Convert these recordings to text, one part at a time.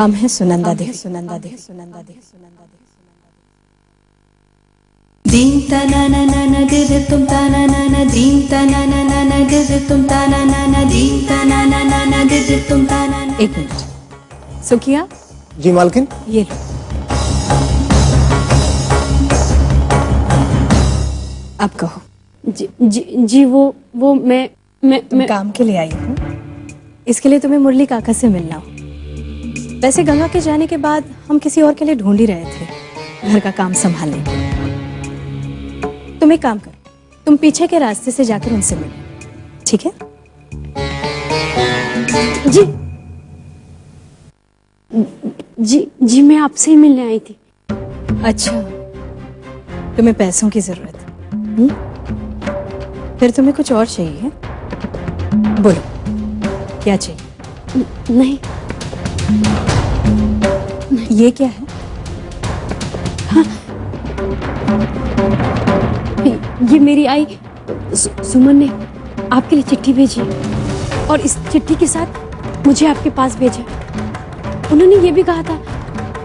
नाम है सुनंदा देवी। सुनंदा देवी। सुनंदा देवी। सुनंदा देवी। दीं तना ना ना ना गिर तुम तना ना ना दीं तना ना ना ना गिर तुम तना ना ना दीं तना ना ना ना गिर तुम तना ना। एक मिनट। सुखिया। जी मालकिन। ये लो। अब कहो। जी वो मैं काम के लिए आई हूँ, इसके लिए तुम्हें मुरली काका से मिलना हो। वैसे गंगा के जाने के बाद हम किसी और के लिए ढूंढ ही रहे थे घर का काम संभालने। तुम एक काम करो, तुम पीछे के रास्ते से जाकर उनसे मिलो, ठीक है? जी मैं आपसे ही मिलने आई थी। अच्छा, तुम्हें पैसों की जरूरत है? फिर तुम्हें कुछ और चाहिए है? बोलो, क्या चाहिए? नहीं। ये क्या है? हाँ, ये मेरी आई सुमन ने आपके लिए चिट्ठी भेजी और इस चिट्ठी के साथ मुझे आपके पास भेजा। उन्होंने ये भी कहा था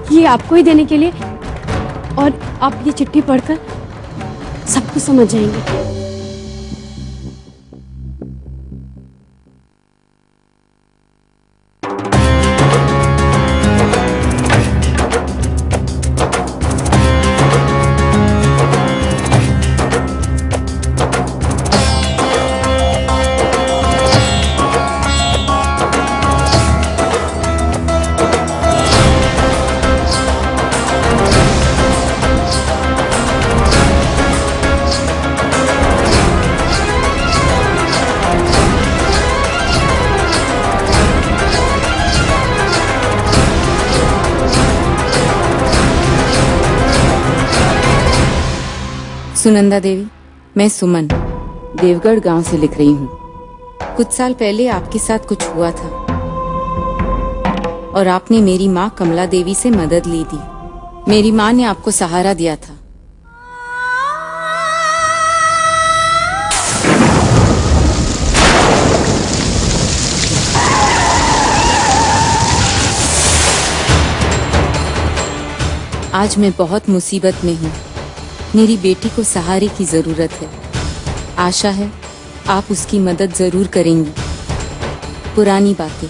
कि ये आपको ही देने के लिए, और आप ये चिट्ठी पढ़कर सब कुछ समझ जाएंगे। सुनंदा देवी, मैं सुमन देवगढ़ गांव से लिख रही हूँ। कुछ साल पहले आपके साथ कुछ हुआ था और आपने मेरी माँ कमला देवी से मदद ली थी। मेरी माँ ने आपको सहारा दिया था। आज मैं बहुत मुसीबत में हूँ। मेरी बेटी को सहारे की जरूरत है। आशा है आप उसकी मदद जरूर करेंगी। पुरानी बातें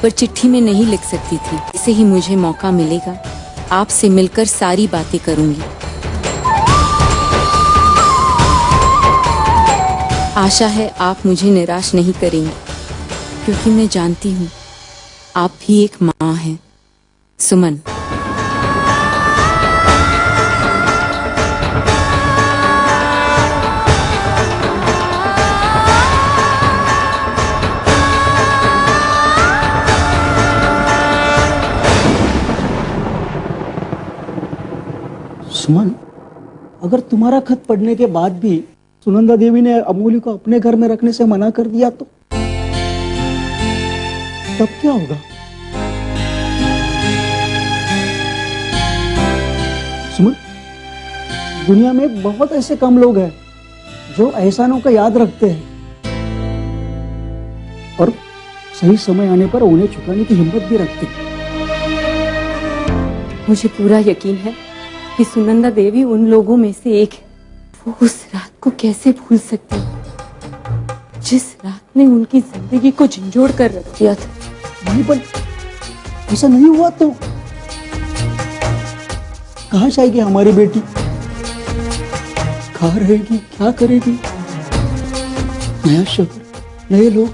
पर चिट्ठी में नहीं लिख सकती थी। जैसे ही मुझे मौका मिलेगा आपसे मिलकर सारी बातें करूंगी। आशा है आप मुझे निराश नहीं करेंगी, क्योंकि मैं जानती हूँ आप भी एक माँ हैं। सुमन। सुमन, अगर तुम्हारा खत पढ़ने के बाद भी सुनंदा देवी ने अमूल्य को अपने घर में रखने से मना कर दिया तो तब क्या होगा? सुमन, दुनिया में बहुत ऐसे कम लोग हैं जो एहसानों का याद रखते हैं और सही समय आने पर उन्हें चुकाने की हिम्मत भी रखते हैं। मुझे पूरा यकीन है कि सुनंदा देवी उन लोगों में से एक है। वो उस रात को कैसे भूल सकती है जिस रात ने उनकी जिंदगी को झंझोड़ कर रख दिया था। नहीं, पर ऐसा नहीं हुआ तो कहाँ जाएगी हमारी बेटी? कहाँ रहेगी? क्या करेगी? नया शहर, नए लोग,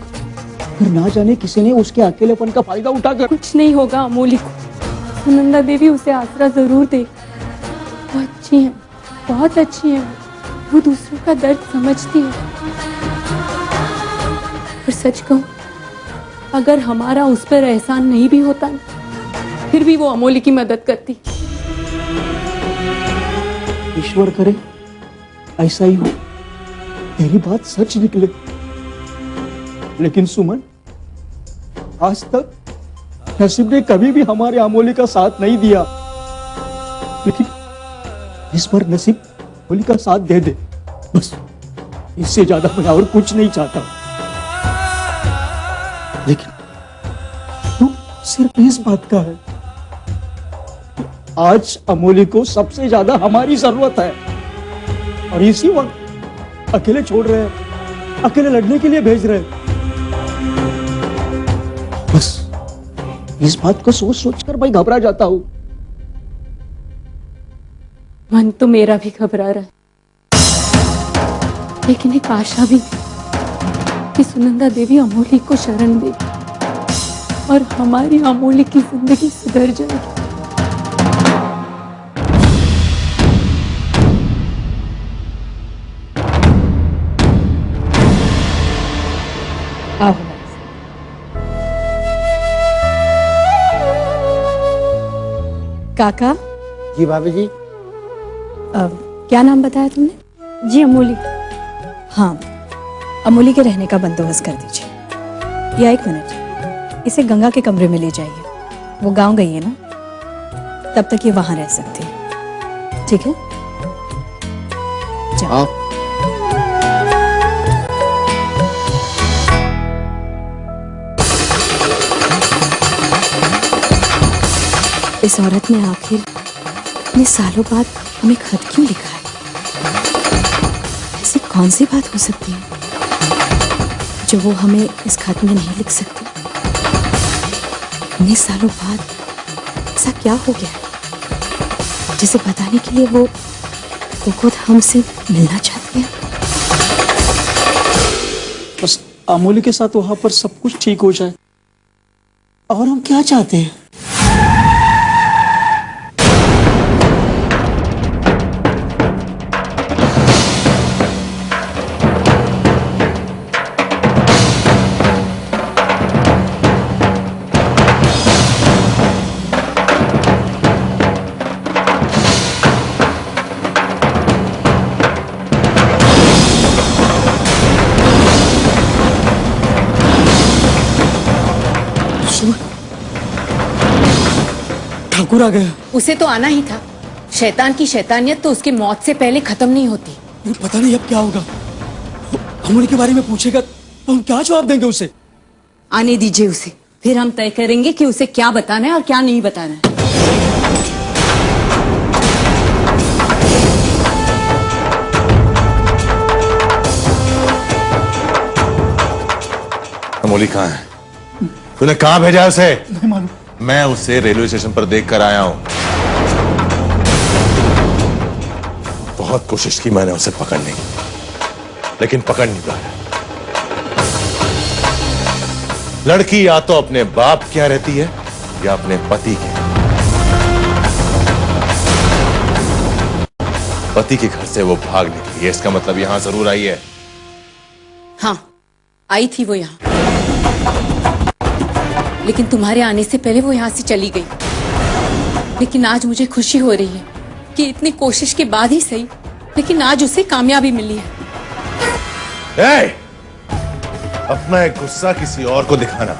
फिर ना जाने किसी ने उसके अकेलेपन का फायदा उठाकर। कुछ नहीं होगा अमूल्य को। सुनंदा देवी उसे आसरा जरूर दे। वो अच्छी है, बहुत अच्छी है। वो दूसरों का दर्द समझती है। पर सच कहूं, अगर हमारा उस पर एहसान नहीं भी होता ना, फिर भी वो अमूल्य की मदद करती। ईश्वर करे ऐसा ही हो, तेरी बात सच निकले। लेकिन सुमन, आज तक नसीब ने कभी भी हमारे अमूल्य का साथ नहीं दिया, लेकिन इस बार नसीब अमूल्य का साथ दे दे। बस इससे ज्यादा मैं और कुछ नहीं चाहता। लेकिन तू सिर्फ इस बात का है आज अमोली को सबसे ज्यादा हमारी जरूरत है और इसी वक्त अकेले छोड़ रहे हैं, अकेले लड़ने के लिए भेज रहे हैं। बस इस बात को सोच सोच कर मैं घबरा जाता हूं। मन तो मेरा भी घबरा रहा है, लेकिन एक आशा भी कि सुनंदा देवी अमोली को शरण देगी और हमारी अमोली की जिंदगी सुधर जाएगी। आओ। काका, जी भाभी जी। क्या नाम बताया तुमने? जी अमोली। हाँ, अमोली के रहने का बंदोबस्त कर दीजिए। या एक मिनट, इसे गंगा के कमरे में ले जाइए। वो गांव गई है ना, तब तक ये वहां रह सकती है। ठीक है, जाओ। आप इस औरत ने आखिर इतने सालों बाद हमें खत क्यों लिखा है? ऐसी कौन सी बात हो सकती है जो वो हमें इस खत में नहीं लिख सकती? इतने सालों बाद ऐसा क्या हो गया है जिसे बताने के लिए वो खुद हमसे मिलना चाहती है? बस अमोली के साथ वहां पर सब कुछ ठीक हो जाए और हम क्या चाहते हैं। ठाकुर आ गया। उसे तो आना ही था। शैतान की शैतानियत तो उसकी मौत से पहले खत्म नहीं होती। पता नहीं अब क्या होगा। अमोली के बारे में पूछेगा तो हम क्या जवाब देंगे उसे? आने दीजिए उसे, फिर हम तय करेंगे कि उसे क्या बताना है और क्या नहीं बताना है। अमोली कहाँ है? तूने कहाँ भेजा है उसे? नहीं मालूम। मैं उसे रेलवे स्टेशन पर देख कर आया हूं। बहुत कोशिश की मैंने उसे पकड़ने की, लेकिन पकड़ नहीं पाया। लड़की या तो अपने बाप के यहां रहती है या अपने पति के। पति के घर से वो भाग निकली है, इसका मतलब यहां जरूर आई है। हाँ, आई थी वो यहाँ, लेकिन तुम्हारे आने से पहले वो यहाँ से चली गई। लेकिन आज मुझे खुशी हो रही है कि इतनी कोशिश के बाद ही सही, लेकिन आज उसे कामयाबी मिली है। अपना एक गुस्सा किसी और को दिखाना,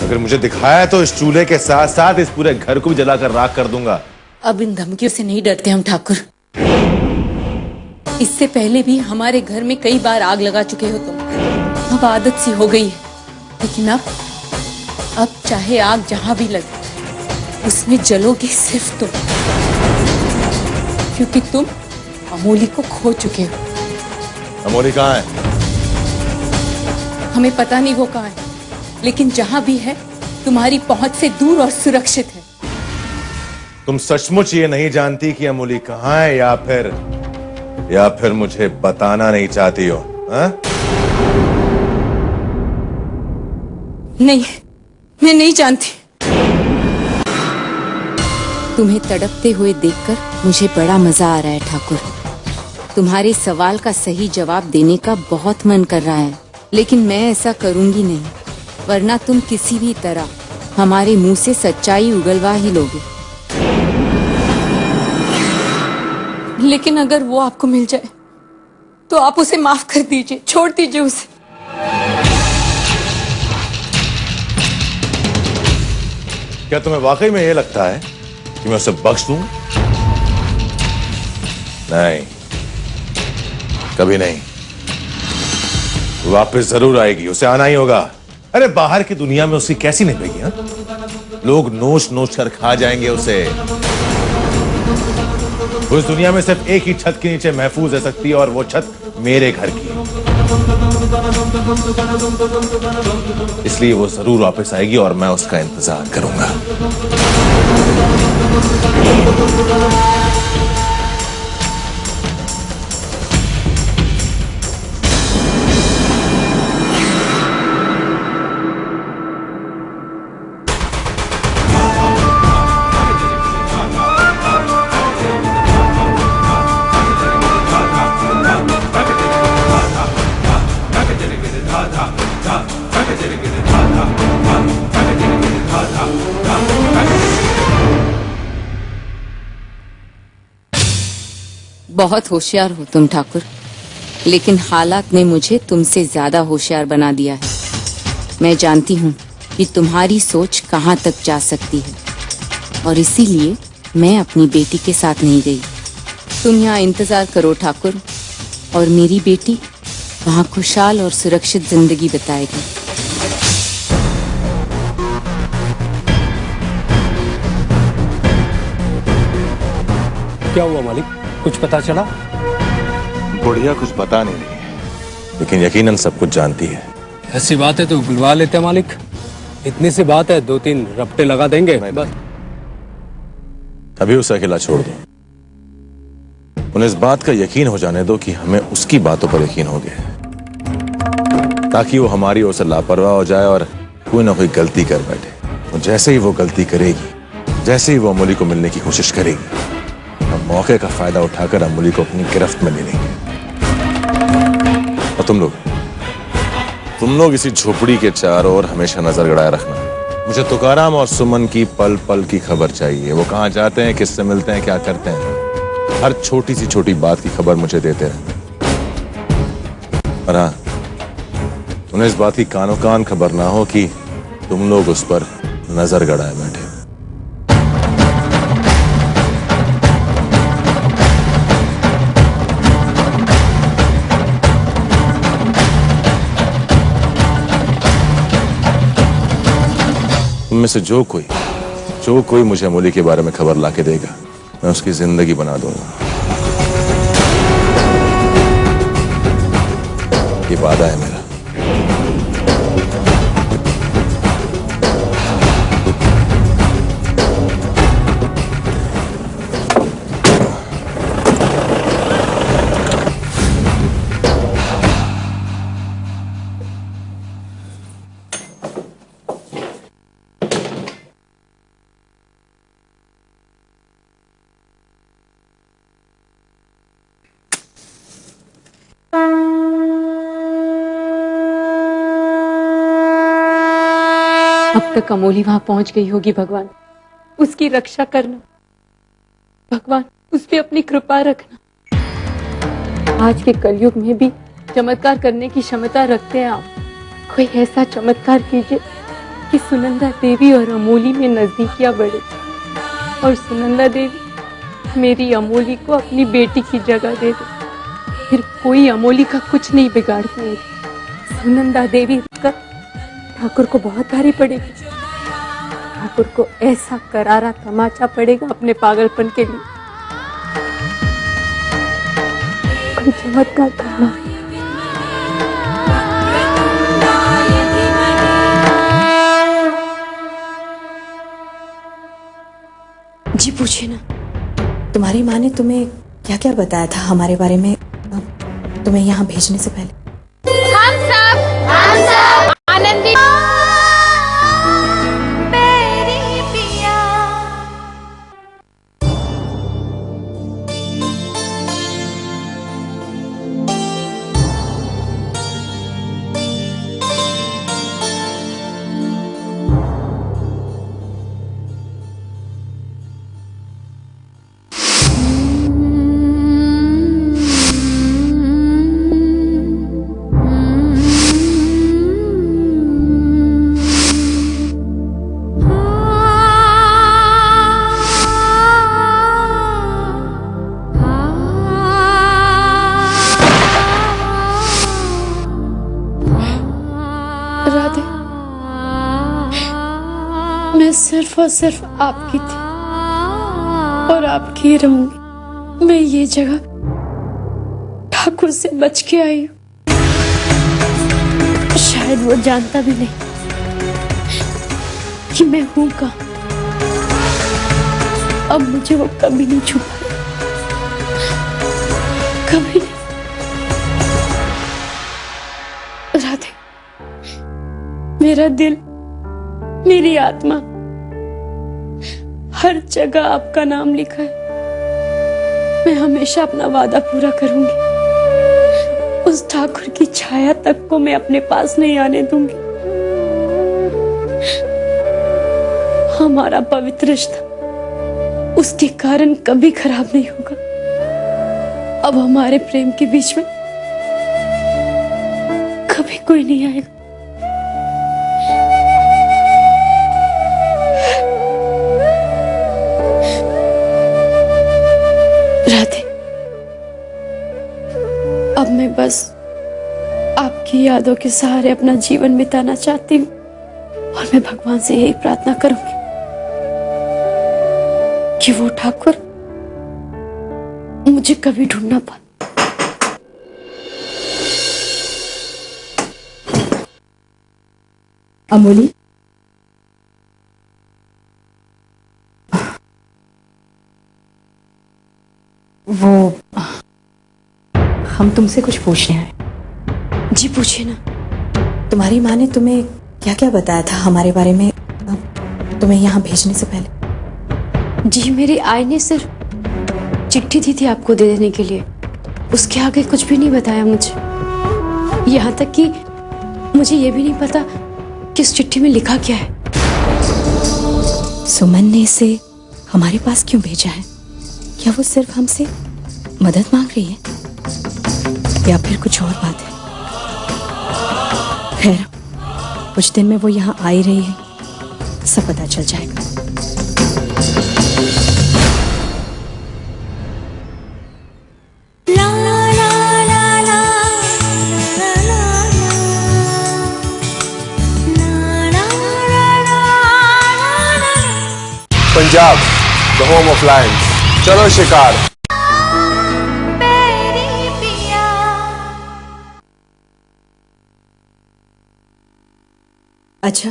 अगर मुझे दिखाया तो इस चूल्हे के साथ साथ इस पूरे घर को भी जलाकर राख कर दूंगा। अब इन धमकियों से नहीं डरते हम ठाकुर। इससे पहले भी हमारे घर में कई बार आग लगा चुके हो तुम। अब आदत सी हो गई है, लेकिन अब चाहे आग जहां भी लगे उसमें जलोगे सिर्फ तुम, क्योंकि तुम अमोली को खो चुके हो। अमोली कहाँ है? हमें पता नहीं वो कहाँ है, लेकिन जहां भी है तुम्हारी पहुंच से दूर और सुरक्षित है। तुम सचमुच ये नहीं जानती कि अमोली कहाँ है या फिर मुझे बताना नहीं चाहती हो? हा? नहीं, मैं नहीं जानती। तुम्हें तड़पते हुए देखकर मुझे बड़ा मजा आ रहा है ठाकुर। तुम्हारे सवाल का सही जवाब देने का बहुत मन कर रहा है, लेकिन मैं ऐसा करूंगी नहीं, वरना तुम किसी भी तरह हमारे मुंह से सच्चाई उगलवा ही लोगे। लेकिन अगर वो आपको मिल जाए तो आप उसे माफ कर दीजिए, छोड़ दीजिए उसे। क्या तुम्हें वाकई में ये लगता है कि मैं उसे बख्श दूं? नहीं, कभी नहीं। वापस जरूर आएगी, उसे आना ही होगा। अरे बाहर की दुनिया में उसकी कैसी निभेगी? लोग नोच नोच कर खा जाएंगे उसे। उस दुनिया में सिर्फ एक ही छत के नीचे महफूज रह सकती है और वो छत मेरे घर की है। इसलिए वो जरूर वापस आएगी और मैं उसका इंतजार करूंगा। बहुत होशियार हो तुम ठाकुर, लेकिन हालात ने मुझे तुमसे ज्यादा होशियार बना दिया है। मैं जानती हूँ कि तुम्हारी सोच कहाँ तक जा सकती है और इसीलिए मैं अपनी बेटी के साथ नहीं गई। तुम यहाँ इंतजार करो ठाकुर, और मेरी बेटी वहाँ खुशहाल और सुरक्षित जिंदगी बिताएगी। क्या हुआ मालिक, कुछ पता चला? बुढ़िया कुछ पता नहीं है, लेकिन यकीनन सब कुछ जानती है। ऐसी बात है तो बुलवा लेते हैं मालिक। इतनी सी बात है, 2-3 रपटे लगा देंगे बस। अभी उसे अकेला छोड़ दो। उन्हें इस बात का यकीन हो जाने दो कि हमें उसकी बातों पर यकीन हो गया, ताकि वो हमारी ओर से लापरवाह हो जाए और कोई ना कोई गलती कर बैठे। और जैसे ही वो गलती करेगी, जैसे ही वो अमूली को मिलने की कोशिश करेगी, हम मौके का फायदा उठाकर अमूली को अपनी गिरफ्त में ले लेंगे। और तुम लोग इसी झोपड़ी के चारों ओर हमेशा नजर गड़ाए रखना। मुझे तुकाराम और सुमन की पल पल की खबर चाहिए। वो कहाँ जाते हैं, किससे मिलते हैं, क्या करते हैं, हर छोटी सी छोटी बात की खबर मुझे देते रहना। और हाँ, उन्हें इस बात की कानो कान खबर ना हो कि तुम लोग उस पर नजर गड़ाए बैठे। तुम में से जो कोई मुझे अमूली के बारे में खबर लाके देगा, मैं उसकी जिंदगी बना दूंगा। ये वादा है मेरा। अब तक अमोली वहां पहुंच गई होगी। भगवान उसकी रक्षा करना, भगवान उस पे अपनी कृपा रखना। आज के कलयुग में भी चमत्कार करने की क्षमता रखते हैं आप। कोई ऐसा चमत्कार कीजिए कि सुनंदा देवी और अमोली में नजदीकियां बढ़े, और सुनंदा देवी मेरी अमोली को अपनी बेटी की जगह दे दे। फिर कोई अमोली का कुछ नहीं बिगाड़ पाएगी। सुनंदा देवी का ठाकुर को बहुत भारी पड़ेगी। ठाकुर को ऐसा करारा तमाचा पड़ेगा अपने पागलपन के लिए। कोई चमत्कार करना। जी पूछिए ना, तुम्हारी माँ ने तुम्हें क्या क्या बताया था हमारे बारे में तुम्हें यहाँ भेजने से पहले? हम सब आनंदी मेरी पिया। राधे, मैं सिर्फ और सिर्फ आपकी थी और आपकी ही रहूंगी। मैं ये जगह ठाकुर से बच के आई हूँ। शायद वो जानता भी नहीं कि मैं हूं कहाँ। अब मुझे वो कभी नहीं छुपा, कभी नहीं। राधे, मेरा दिल, मेरी आत्मा, हर जगह आपका नाम लिखा है। मैं हमेशा अपना वादा पूरा करूंगी। उस ठाकुर की छाया तक को मैं अपने पास नहीं आने दूंगी। हमारा पवित्र रिश्ता उसके कारण कभी खराब नहीं होगा। अब हमारे प्रेम के बीच में कभी कोई नहीं आएगा। राधे, अब मैं बस आपकी यादों के सहारे अपना जीवन बिताना चाहती हूँ और मैं भगवान से यही प्रार्थना करूंगी कि वो ठाकुर मुझे कभी ढूंढ ना पाए। अमोली, वो हम तुमसे कुछ पूछने आए। जी पूछिए ना। तुम्हारी माँ ने तुम्हें क्या क्या बताया था हमारे बारे में तुम्हें यहाँ भेजने से पहले? जी, मेरी आई ने सिर्फ चिट्ठी दी थी आपको दे देने के लिए। उसके आगे कुछ भी नहीं बताया मुझे। यहाँ तक कि मुझे ये भी नहीं पता कि इस चिट्ठी में लिखा क्या है। सुमन ने इसे हमारे पास क्यों भेजा है? क्या वो सिर्फ हमसे मदद मांग रही है या फिर कुछ और बात है? खैर, कुछ दिन में वो यहाँ आ ही रही है, सब पता चल जाएगा। Punjab, the home of Lions. चलो शिकार। मेरी पिया अच्छा,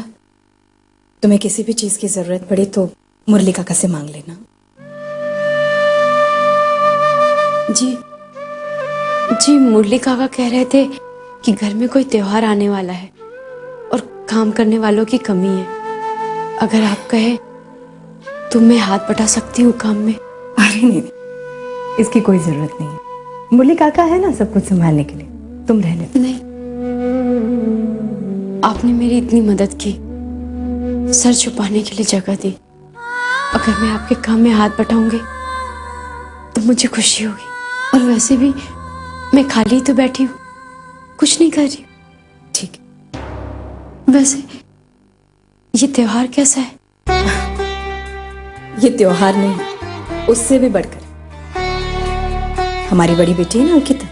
तुम्हें किसी भी चीज की जरूरत पड़े तो मुरली काका से मांग लेना। जी, मुरली काका कह रहे थे कि घर में कोई त्योहार आने वाला है और काम करने वालों की कमी है। अगर आप कहे तो मैं हाथ बटा सकती हूँ काम में। अरे नहीं, इसकी कोई जरूरत नहीं है। मुरली काका है ना सब कुछ संभालने के लिए, तुम रहने दो। नहीं, आपने मेरी इतनी मदद की, सर छुपाने के लिए जगह दी। अगर मैं आपके काम में हाथ बटाऊंगी तो मुझे खुशी होगी। और वैसे भी मैं खाली तो बैठी हूँ, कुछ नहीं कर रही। ठीक। वैसे ये त्योहार कैसा है? ये त्योहार नहीं, उससे भी बढ़कर हमारी बड़ी बेटी है ना अंकिता,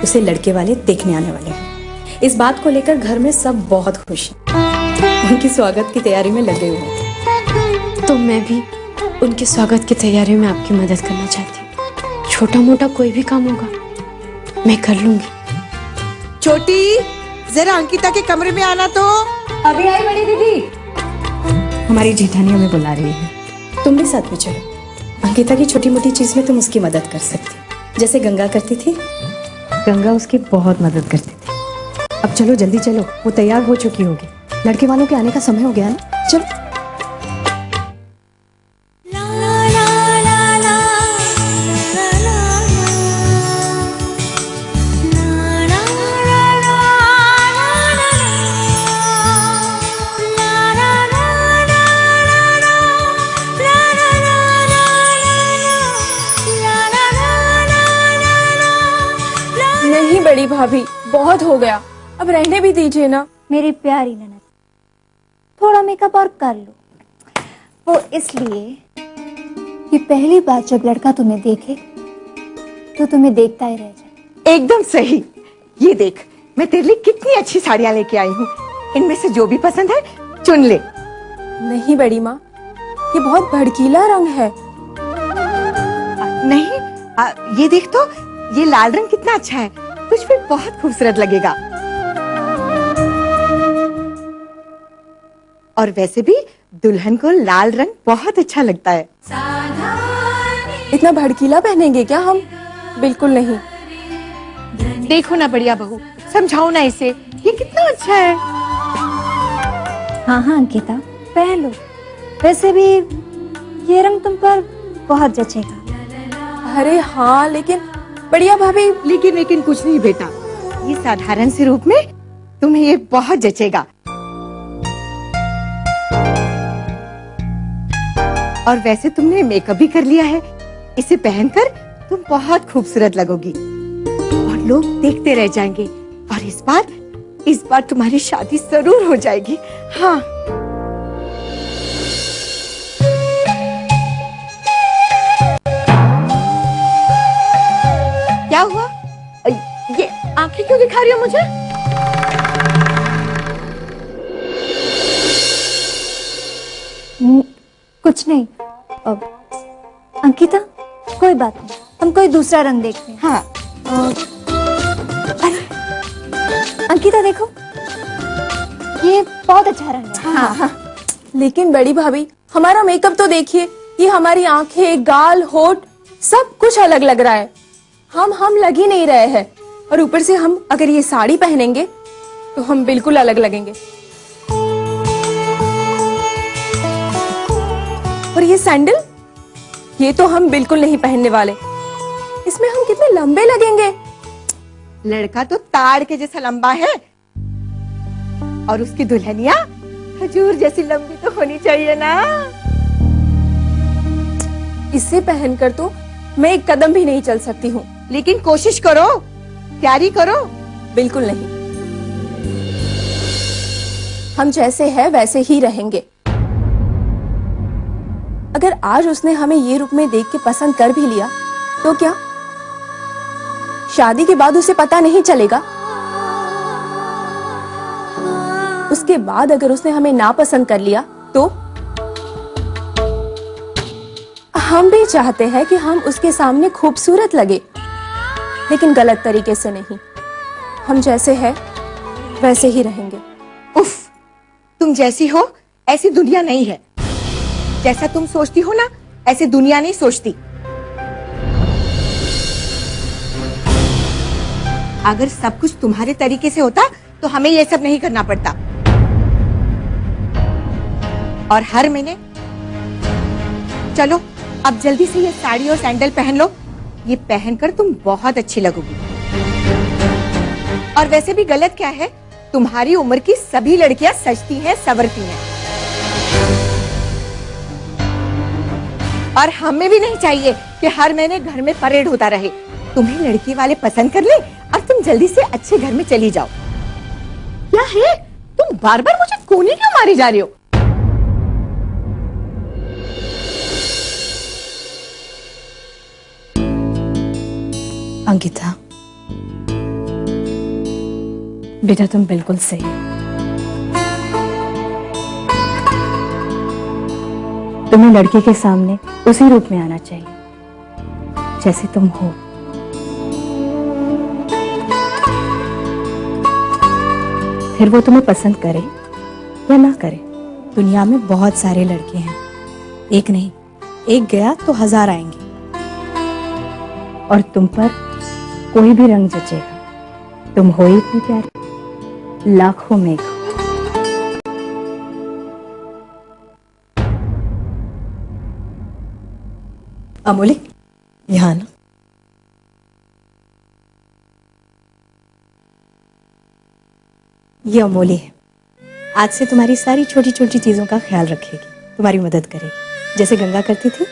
उसे लड़के वाले देखने आने वाले हैं। इस बात को लेकर घर में सब बहुत खुश हैं। उनकी स्वागत की तैयारी में लगे हुए हैं। तो मैं भी उनके स्वागत की तैयारी में आपकी मदद करना चाहती हूँ। छोटा मोटा कोई भी काम होगा मैं कर लूंगी। छोटी, जरा अंकिता के कमरे में आना तो। अभी आई बड़ी दीदी। हमारी जेठानी हमें बुला रही है, तुम भी साथ में चलो। अंकिता की छोटी मोटी चीज में तुम उसकी मदद कर सकती हो, जैसे गंगा करती थी। गंगा उसकी बहुत मदद करती थी। अब चलो जल्दी चलो, वो तैयार हो चुकी होगी। लड़के वालों के आने का समय हो गया ना, चलो। नहीं बड़ी भाभी, बहुत हो गया, अब रहने भी दीजिए ना। मेरी प्यारी ननद, थोड़ा मेकअप और कर लो। वो इसलिए कि पहली बार जब लड़का तुम्हें देखे तो तुम्हें देखता ही रह जाए। एकदम सही। ये देख, मैं तेरे लिए कितनी अच्छी साड़ियां लेके आई हूँ। इनमें से जो भी पसंद है चुन ले। नहीं बड़ी माँ, ये बहुत भड़कीला रंग है। नहीं, ये देख तो, ये लाल रंग कितना अच्छा है, तुझ पे बहुत खूबसूरत लगेगा। और वैसे भी दुल्हन को लाल रंग बहुत अच्छा लगता है। इतना भड़कीला पहनेंगे क्या हम? बिल्कुल नहीं। देखो ना बढ़िया बहू, समझाओ ना इसे, ये कितना अच्छा है। हाँ हाँ अंकिता, पहन लो। वैसे भी ये रंग तुम पर बहुत जचेगा। अरे हाँ, लेकिन बढ़िया भाभी। लेकिन कुछ नहीं बेटा, ये साधारण से रूप में तुम्हें ये बहुत जचेगा। और वैसे तुमने मेकअप भी कर लिया है, इसे पहनकर तुम बहुत खूबसूरत लगोगी और लोग देखते रह जाएंगे। और इस बार तुम्हारी शादी जरूर हो जाएगी। हाँ। क्या हुआ? ये आंखें क्यों दिखा रही हो मुझे? कुछ नहीं। अब अंकिता, कोई बात नहीं, हम कोई दूसरा रंग देखते हैं। हाँ। अरे अंकिता देखो, ये बहुत अच्छा रंग है। हाँ हाँ। लेकिन बड़ी भाभी, हमारा मेकअप तो देखिए, ये हमारी आंखें, गाल, होठ सब कुछ अलग लग रहा है। हम लग ही नहीं रहे हैं। और ऊपर से हम अगर ये साड़ी पहनेंगे तो हम बिल्कुल अलग लगेंगे। और ये सैंडल, ये तो हम बिल्कुल नहीं पहनने वाले। इसमें हम कितने लंबे लगेंगे। लड़का तो ताड़ के जैसा लंबा है और उसकी दुल्हनिया खजूर जैसी लंबी तो होनी चाहिए ना। इसे पहनकर तो मैं एक कदम भी नहीं चल सकती हूँ। लेकिन कोशिश करो, तैयारी करो। बिल्कुल नहीं। हम जैसे हैं वैसे ही रहेंगे। अगर आज उसने हमें ये रूप में देख के पसंद कर भी लिया तो क्या शादी के बाद उसे पता नहीं चलेगा? उसके बाद अगर उसने हमें नापसंद कर लिया तो? हम भी चाहते हैं कि हम उसके सामने खूबसूरत लगे, लेकिन गलत तरीके से नहीं। हम जैसे हैं वैसे ही रहेंगे। उफ, तुम जैसी हो ऐसी दुनिया नहीं है। जैसा तुम सोचती हो ना, ऐसे दुनिया नहीं सोचती। अगर सब कुछ तुम्हारे तरीके से होता तो हमें ये सब नहीं करना पड़ता। और हर महीने चलो अब जल्दी से ये साड़ी और सैंडल पहन लो। ये पहनकर तुम बहुत अच्छी लगोगी। और वैसे भी गलत क्या है, तुम्हारी उम्र की सभी लड़कियां सजती हैं, संवरती हैं। और हमें भी नहीं चाहिए कि हर महीने घर में परेड होता रहे। तुम्हें लड़की वाले पसंद कर ले और तुम जल्दी से अच्छे घर में चली जाओ। क्या है, तुम बार बार मुझे कोने क्यों मारी जा रही हो? अंकिता बेटा, तुम बिल्कुल सही हो। तुम्हें लड़की के सामने उसी रूप में आना चाहिए जैसे तुम हो। फिर वो तुम्हें पसंद करे या ना करे, दुनिया में बहुत सारे लड़के हैं। एक नहीं, एक गया तो 1000 आएंगे। और तुम पर कोई भी रंग जचेगा। तुम हो इतनी प्यारी, लाखों में एक हो। अमोली, यहाँ ना। ये अमोली है। आज से तुम्हारी सारी छोटी छोटी चीजों का ख्याल रखेगी, तुम्हारी मदद करेगी, जैसे गंगा करती थी